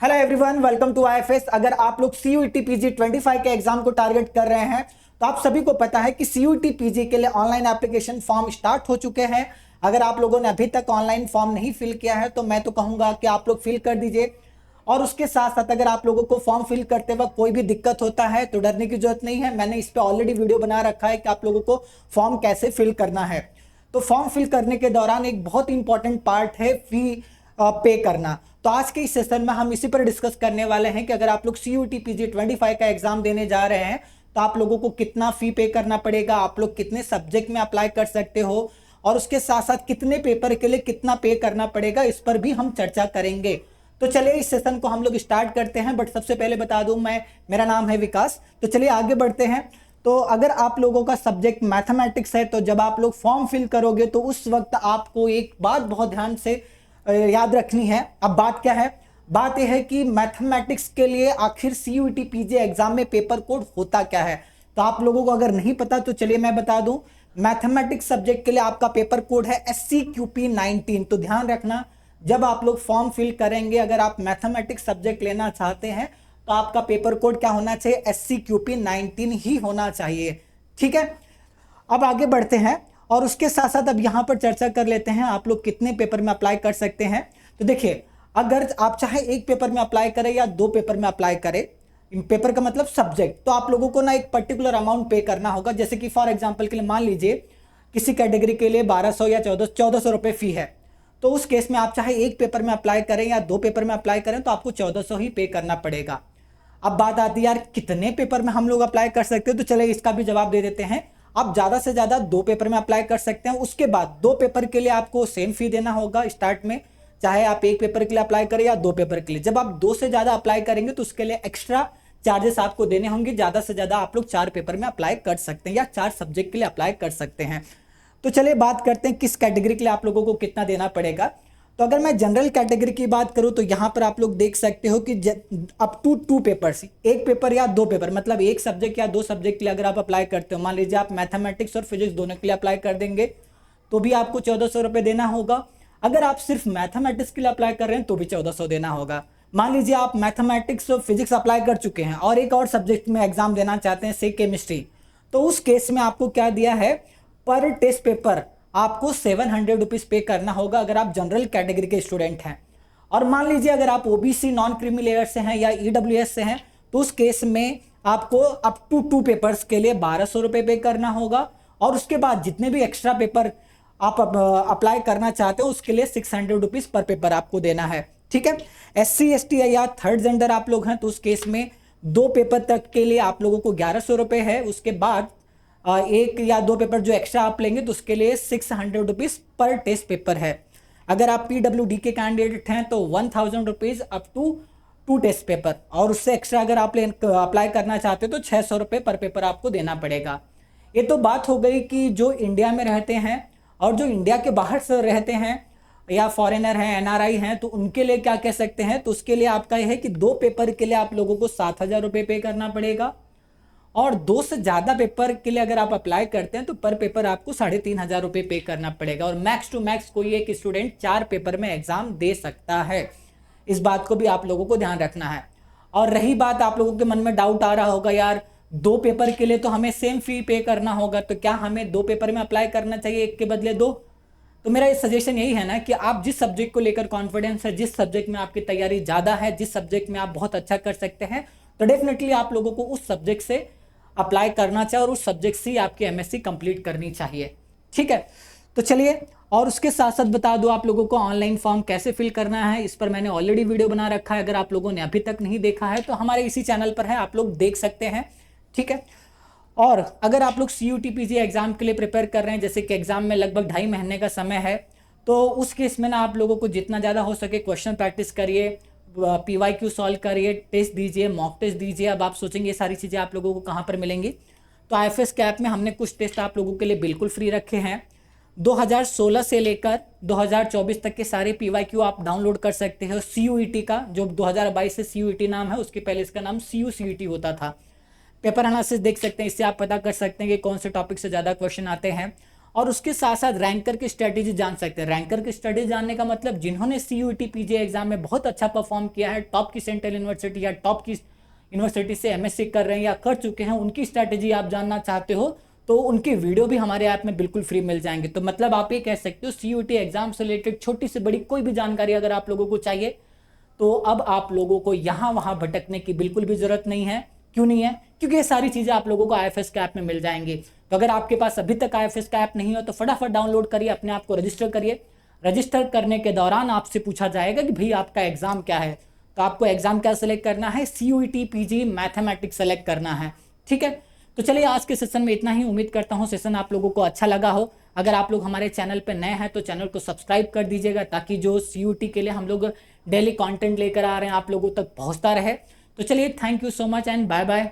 Hello everyone, welcome to IFS. अगर आप लोग सीयूईटी पीजी 25 के एग्जाम को टारगेट कर रहे हैं तो आप सभी को पता है कि सीयूईटी पीजी के लिए ऑनलाइन एप्लीकेशन फॉर्म स्टार्ट हो चुके हैं। अगर आप लोगों ने अभी तक ऑनलाइन फॉर्म नहीं फिल किया है तो मैं तो कहूंगा कि आप लोग फिल कर दीजिए। और उसके साथ साथ अगर आप लोगों को फॉर्म फिल करते वक्त कोई भी दिक्कत होता है तो डरने की जरूरत नहीं है। मैंने इस पर ऑलरेडी वीडियो बना रखा है कि आप लोगों को फॉर्म कैसे फिल करना है। तो फॉर्म फिल करने के दौरान एक बहुत इंपॉर्टेंट पार्ट है फी पे करना। तो आज के इस सेशन में हम इसी पर डिस्कस करने वाले हैं कि अगर आप लोग सीयूईटी पीजी 25 का एग्जाम देने जा रहे हैं तो आप लोगों को कितना फी पे करना पड़ेगा, आप लोग कितने सब्जेक्ट में अप्लाई कर सकते हो और उसके साथ साथ कितने पेपर के लिए कितना पे करना पड़ेगा, इस पर भी हम चर्चा करेंगे। तो चलिए इस सेशन को हम लोग स्टार्ट करते हैं। बट सबसे पहले बता दूं, मेरा नाम है विकास। तो चलिए आगे बढ़ते हैं। तो अगर आप लोगों का सब्जेक्ट मैथमेटिक्स है तो जब आप लोग फॉर्म फिल करोगे तो उस वक्त आपको एक बात बहुत ध्यान से याद रखनी है। अब बात क्या है? बात यह है कि मैथमेटिक्स के लिए आखिर सीयूईटी पीजी एग्जाम में पेपर कोड होता क्या है। तो आप लोगों को अगर नहीं पता तो चलिए मैं बता दूं, मैथमेटिक्स सब्जेक्ट के लिए आपका पेपर कोड है SCQP19। तो ध्यान रखना, जब आप लोग फॉर्म फिल करेंगे, अगर आप मैथमेटिक्स सब्जेक्ट लेना चाहते हैं तो आपका पेपर कोड क्या होना चाहिए? SCQP19 ही होना चाहिए। ठीक है, अब आगे बढ़ते हैं और उसके साथ साथ अब यहां पर चर्चा कर लेते हैं आप लोग कितने पेपर में अप्लाई कर सकते हैं। तो देखिए, अगर आप चाहे एक पेपर में अप्लाई करें या दो पेपर में अप्लाई करें, पेपर का मतलब सब्जेक्ट, तो आप लोगों को ना एक पर्टिकुलर अमाउंट पे करना होगा। जैसे कि फॉर एग्जांपल के लिए मान लीजिए किसी कैटेगरी के लिए 1200 या 1400 रुपए फी है, तो उस केस में आप चाहे एक पेपर में अप्लाई करें या दो पेपर में अप्लाई करें तो आपको 1400 ही पे करना पड़ेगा। अब बात आती है यार कितने पेपर में हम लोग अप्लाई कर सकते हैं, तो चले इसका भी जवाब दे देते हैं। आप ज्यादा से ज्यादा दो पेपर में अप्लाई कर सकते हैं। उसके बाद दो पेपर के लिए आपको सेम फी देना होगा स्टार्ट में, चाहे आप एक पेपर के लिए अप्लाई करें या दो पेपर के लिए। जब आप दो से ज्यादा अप्लाई करेंगे तो उसके लिए एक्स्ट्रा चार्जेस आपको देने होंगे। ज्यादा से ज्यादा आप लोग चार पेपर में अप्लाई कर सकते हैं या चार सब्जेक्ट के लिए अप्लाई कर सकते हैं। तो चलिए बात करते हैं किस कैटेगरी के लिए आप लोगों को कितना देना पड़ेगा। तो अगर मैं जनरल कैटेगरी की बात करूं तो यहां पर आप लोग देख सकते हो कि अप टू 2 पेपर्स, एक पेपर या दो पेपर, मतलब एक सब्जेक्ट या दो सब्जेक्ट के लिए अगर आप अप्लाई करते हो, मान लीजिए आप मैथमेटिक्स और फिजिक्स दोनों के लिए अप्लाई कर देंगे तो भी आपको 1400 रुपए देना होगा। अगर आप सिर्फ मैथमेटिक्स के लिए अप्लाई कर रहे हैं तो भी 1400 देना होगा। मान लीजिए आप मैथमेटिक्स और फिजिक्स अप्लाई कर चुके हैं और एक और सब्जेक्ट में एग्जाम देना चाहते हैं, से केमिस्ट्री, तो उस केस में आपको क्या दिया है, पर टेस्ट पेपर आपको 700 रुपीज पे करना होगा अगर आप जनरल कैटेगरी के स्टूडेंट हैं। और मान लीजिए अगर आप ओबीसी नॉन क्रीमी लेयर से हैं या ईडब्ल्यूएस से हैं तो उस केस में आपको अप टू 2 पेपर्स के लिए 1200 रुपए पे करना होगा। और उसके बाद जितने भी एक्स्ट्रा पेपर आप अप्लाई करना चाहते हो उसके लिए 600 रुपीज पर पेपर आपको देना है। ठीक है, SC ST या थर्ड जेंडर आप लोग हैं तो उस केस में दो पेपर तक के लिए आप लोगों को 1100 रुपए है। उसके बाद एक या दो पेपर जो एक्स्ट्रा आप लेंगे तो उसके लिए 600 रुपीज पर टेस्ट पेपर है। अगर आप PWD के कैंडिडेट हैं तो 1000 rupees up to 2 test paper, और उससे एक्स्ट्रा अगर आप अप्लाई करना चाहते हो तो 600 रुपये पर पेपर आपको देना पड़ेगा। ये तो बात हो गई कि जो इंडिया में रहते हैं और जो इंडिया के बाहर से रहते हैं या फॉरेनर हैं, NRI हैं, तो उनके लिए क्या कह सकते हैं। तो उसके लिए आपका यह है कि दो पेपर के लिए आप लोगों को 7000 रुपये पे करना पड़ेगा और दो से ज्यादा पेपर के लिए अगर आप अप्लाई करते हैं तो पर पेपर आपको 3500 रुपये पे करना पड़ेगा। और मैक्स टू मैक्स कोई एक स्टूडेंट 4 पेपर में एग्जाम दे सकता है। इस बात को भी आप लोगों को ध्यान रखना है। और रही बात, आप लोगों के मन में डाउट आ रहा होगा यार दो पेपर के लिए तो हमें सेम फी पे करना होगा, तो क्या हमें दो पेपर में अप्लाई करना चाहिए एक के बदले दो? तो मेरा सजेशन यही है ना कि आप जिस सब्जेक्ट को लेकर कॉन्फिडेंस है, जिस सब्जेक्ट में आपकी तैयारी ज्यादा है, जिस सब्जेक्ट में आप बहुत अच्छा कर सकते हैं, तो डेफिनेटली आप लोगों को उस सब्जेक्ट से अप्लाई करना चाहिए और उस सब्जेक्ट से आपकी MSc कंप्लीट करनी चाहिए। ठीक है, तो चलिए, और उसके साथ साथ बता दो आप लोगों को ऑनलाइन फॉर्म कैसे फिल करना है। इस पर मैंने ऑलरेडी वीडियो बना रखा है, अगर आप लोगों ने अभी तक नहीं देखा है तो हमारे इसी चैनल पर है, आप लोग देख सकते हैं। ठीक है, और अगर आप लोग सीयूईटी पीजी एग्जाम के लिए प्रिपेयर कर रहे हैं, जैसे कि एग्जाम में लगभग 2.5 महीने का समय है, तो उस केस में ना आप लोगों को जितना ज़्यादा हो सके क्वेश्चन प्रैक्टिस करिए, PYQ सॉल्व करिए, टेस्ट दीजिए, मॉक टेस्ट दीजिए। अब आप सोचेंगे ये सारी चीज़ें आप लोगों को कहाँ पर मिलेंगी, तो IFS के ऐप में हमने कुछ टेस्ट आप लोगों के लिए बिल्कुल फ्री रखे हैं। 2016 से लेकर 2024 तक के सारे PYQ आप डाउनलोड कर सकते हो। CUET का जो 2022 से CUET नाम है, उसके पहले इसका नाम CUCET होता था। पेपर एनालिसिस देख सकते हैं, इससे आप पता कर सकते हैं कि कौन से टॉपिक से ज़्यादा क्वेश्चन आते हैं। और उसके साथ साथ रैंकर की स्ट्रेटेजी जान सकते हैं। रैंकर की स्ट्रेटेजी जानने का मतलब जिन्होंने CUET PG एग्जाम में बहुत अच्छा परफॉर्म किया है, टॉप की सेंट्रल यूनिवर्सिटी या टॉप की यूनिवर्सिटी से MSc कर रहे हैं या कर चुके हैं, उनकी स्ट्रेटेजी आप जानना चाहते हो तो उनकी वीडियो भी हमारे ऐप में बिल्कुल फ्री मिल जाएंगे। तो मतलब आप ये कह सकते हो CUET एग्जाम से रिलेटेड छोटी से बड़ी कोई भी जानकारी अगर आप लोगों को चाहिए तो अब आप लोगों को यहाँ वहाँ भटकने की बिल्कुल भी जरूरत नहीं है। क्यों नहीं है? क्योंकि ये सारी चीजें आप लोगों को IFS के ऐप में मिल जाएंगी। तो अगर आपके पास अभी तक IFS का ऐप नहीं हो तो फटाफट डाउनलोड करिए, अपने आप को रजिस्टर करिए। रजिस्टर करने के दौरान आपसे पूछा जाएगा कि भाई आपका एग्जाम क्या है, तो आपको एग्जाम क्या सेलेक्ट करना है, CUET PG मैथमेटिक्स सेलेक्ट करना है। ठीक है, तो चलिए आज के सेशन में इतना ही। उम्मीद करता हूँ सेशन आप लोगों को अच्छा लगा हो। अगर आप लोग हमारे चैनल पर नए हैं तो चैनल को सब्सक्राइब कर दीजिएगा ताकि जो CUET के लिए हम लोग डेली कंटेंट लेकर आ रहे हैं आप लोगों तक पहुंचता रहे। तो चलिए, thank you so much and bye bye.